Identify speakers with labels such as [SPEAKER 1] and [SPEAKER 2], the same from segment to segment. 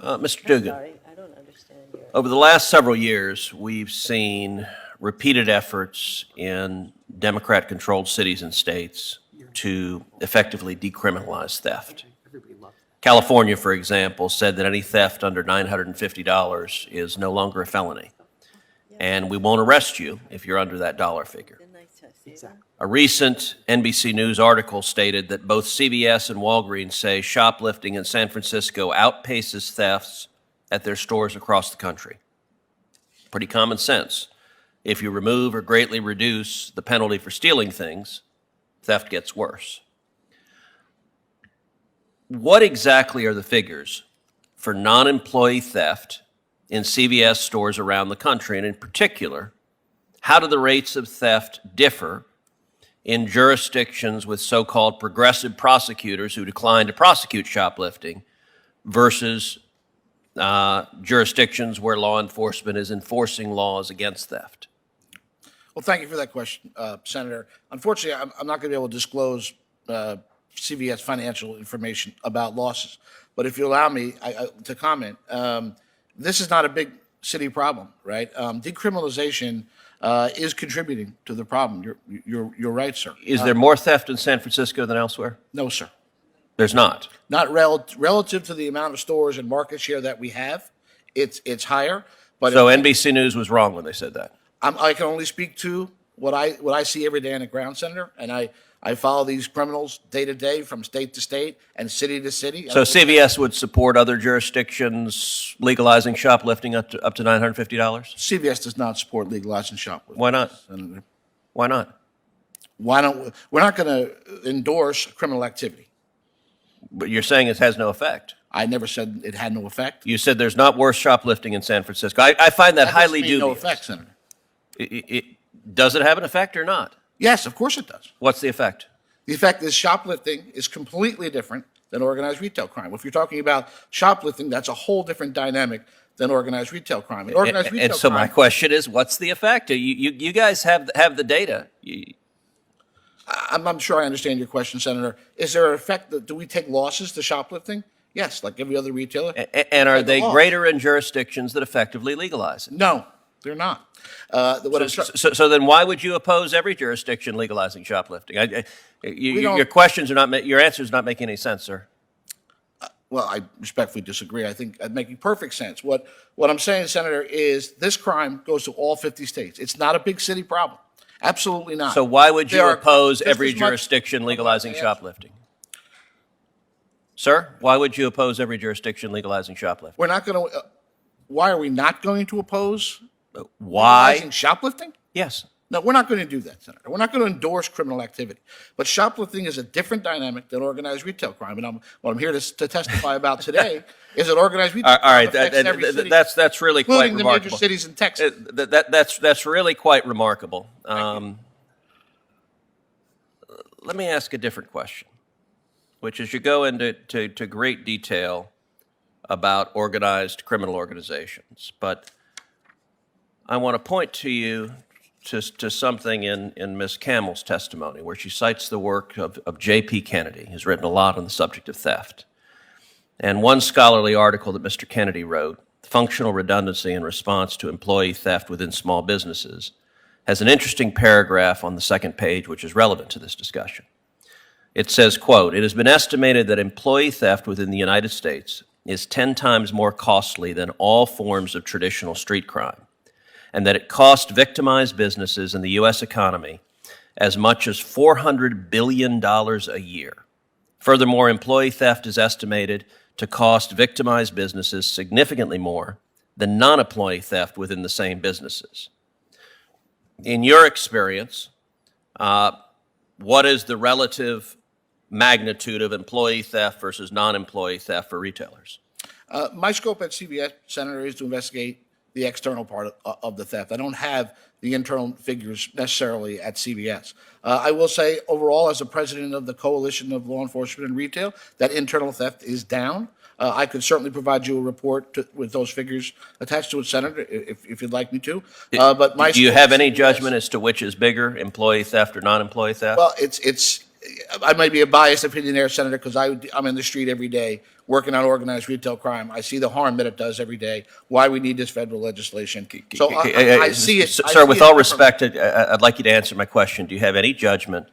[SPEAKER 1] Mr. Dugan,
[SPEAKER 2] Sorry, I don't understand your.
[SPEAKER 1] over the last several years, we've seen repeated efforts in Democrat-controlled cities and states to effectively decriminalize theft. California, for example, said that any theft under $950 is no longer a felony, and we won't arrest you if you're under that dollar figure.
[SPEAKER 2] Didn't I say that?
[SPEAKER 1] A recent NBC News article stated that both CVS and Walgreens say shoplifting in San Francisco outpaces thefts at their stores across the country. Pretty common sense. If you remove or greatly reduce the penalty for stealing things, theft gets worse. What exactly are the figures for non-employee theft in CVS stores around the country? And in particular, how do the rates of theft differ in jurisdictions with so-called progressive prosecutors who decline to prosecute shoplifting versus jurisdictions where law enforcement is enforcing laws against theft?
[SPEAKER 3] Well, thank you for that question, Senator. Unfortunately, I'm not going to be able to disclose CVS financial information about losses. But if you allow me to comment, this is not a big city problem, right? Decriminalization is contributing to the problem. You're right, sir.
[SPEAKER 1] Is there more theft in San Francisco than elsewhere?
[SPEAKER 3] No, sir.
[SPEAKER 1] There's not.
[SPEAKER 3] Not relative to the amount of stores and market share that we have. It's higher. But
[SPEAKER 1] So NBC News was wrong when they said that.
[SPEAKER 3] I can only speak to what I see every day on the ground, Senator, and I follow these criminals day to day from state to state and city to city.
[SPEAKER 1] So CVS would support other jurisdictions legalizing shoplifting up to $950?
[SPEAKER 3] CVS does not support legalizing shoplifting.
[SPEAKER 1] Why not?
[SPEAKER 3] Senator.
[SPEAKER 1] Why not?
[SPEAKER 3] We're not going to endorse criminal activity.
[SPEAKER 1] But you're saying it has no effect.
[SPEAKER 3] I never said it had no effect.
[SPEAKER 1] You said there's not worse shoplifting in San Francisco. I find that highly
[SPEAKER 3] doesn't mean
[SPEAKER 1] dubious.
[SPEAKER 3] no effect, Senator.
[SPEAKER 1] Does it have an effect or not?
[SPEAKER 3] Yes, of course it does.
[SPEAKER 1] What's the effect?
[SPEAKER 3] The effect is shoplifting is completely different than organized retail crime. If you're talking about shoplifting, that's a whole different dynamic than organized retail crime.
[SPEAKER 1] And so my question is, what's the effect? You guys have the data.
[SPEAKER 3] I'm sure I understand your question, Senator. Is there an effect? Do we take losses to shoplifting? Yes, like every other retailer.
[SPEAKER 1] And are they greater in jurisdictions that effectively legalize it?
[SPEAKER 3] No, they're not.
[SPEAKER 1] So then why would you oppose every jurisdiction legalizing shoplifting? Your questions are not, your answer is not making any sense, sir.
[SPEAKER 3] Well, I respectfully disagree. I think it's making perfect sense. What I'm saying, Senator, is this crime goes to all 50 states. It's not a big city problem. Absolutely not.
[SPEAKER 1] So why would you oppose every jurisdiction legalizing shoplifting? Sir, why would you oppose every jurisdiction legalizing shoplifting?
[SPEAKER 3] We're not going to. Why are we not going to oppose
[SPEAKER 1] Why?
[SPEAKER 3] legalizing shoplifting?
[SPEAKER 1] Yes.
[SPEAKER 3] No, we're not going to do that, Senator. We're not going to endorse criminal activity. But shoplifting is a different dynamic than organized retail crime. And what I'm here to testify about today is that organized retail crime affects every city,
[SPEAKER 1] that's really quite
[SPEAKER 3] including the
[SPEAKER 1] remarkable.
[SPEAKER 3] major cities in Texas.
[SPEAKER 1] That's really quite remarkable. Let me ask a different question, which is you go into great detail about organized criminal organizations, but I want to point to you to something in Ms. Campbell's testimony, where she cites the work of J.P. Kennedy, who's written a lot on the subject of theft. And one scholarly article that Mr. Kennedy wrote, Functional Redundancy in Response to Employee Theft Within Small Businesses, has an interesting paragraph on the second page which is relevant to this discussion. It says, quote, "It has been estimated that employee theft within the United States is 10 times more costly than all forms of traditional street crime, and that it cost victimized businesses in the U.S. economy as much as $400 billion a year. Furthermore, employee theft is estimated to cost victimized businesses significantly more than non-employee theft within the same businesses." In your experience, what is the relative magnitude of employee theft versus non-employee theft for retailers?
[SPEAKER 3] My scope at CVS, Senator, is to investigate the external part of the theft. I don't have the internal figures necessarily at CVS. I will say overall, as the president of the Coalition of Law Enforcement and Retail, that internal theft is down. I could certainly provide you a report with those figures attached to it, Senator, if you'd like me to. But
[SPEAKER 1] do you have any judgment as to which is bigger, employee theft or non-employee theft?
[SPEAKER 3] Well, it's I might be a biased opinion there, Senator, because I'm in the street every day working on organized retail crime. I see the harm that it does every day, why we need this federal legislation. So I see it. I
[SPEAKER 1] Sir,
[SPEAKER 3] see
[SPEAKER 1] with
[SPEAKER 3] it
[SPEAKER 1] all
[SPEAKER 3] differently.
[SPEAKER 1] respect, I'd like you to answer my question. Do you have any judgment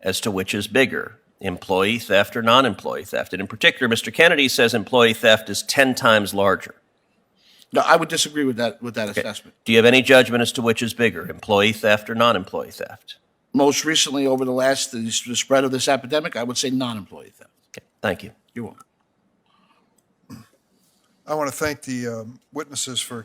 [SPEAKER 1] as to which is bigger, employee theft or non-employee theft? And in particular, Mr. Kennedy says employee theft is 10 times larger.
[SPEAKER 3] No, I would disagree with that assessment.
[SPEAKER 1] Do you have any judgment as to which is bigger, employee theft or non-employee theft?
[SPEAKER 3] Most recently, over the spread of this epidemic, I would say non-employee theft.
[SPEAKER 1] Okay, thank you.
[SPEAKER 3] You're welcome.
[SPEAKER 4] I want to thank the witnesses for